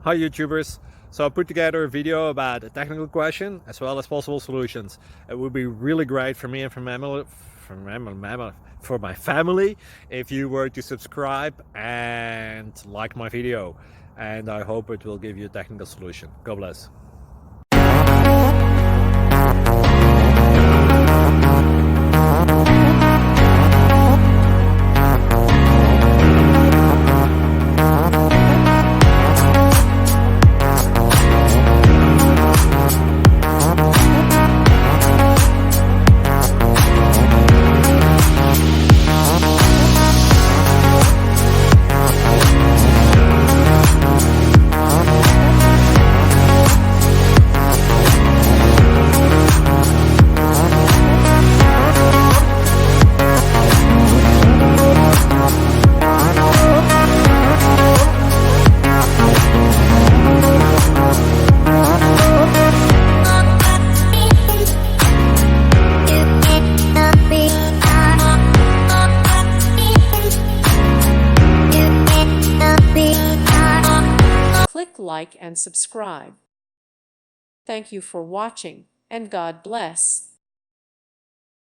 Hi YouTubers! So I put together a video about a technical question as well as possible solutions. It would be really great for me and for my family if you were to subscribe and like my video, and I hope it will give you a technical solution. God bless. Click like and subscribe. Thank you for watching, and God bless.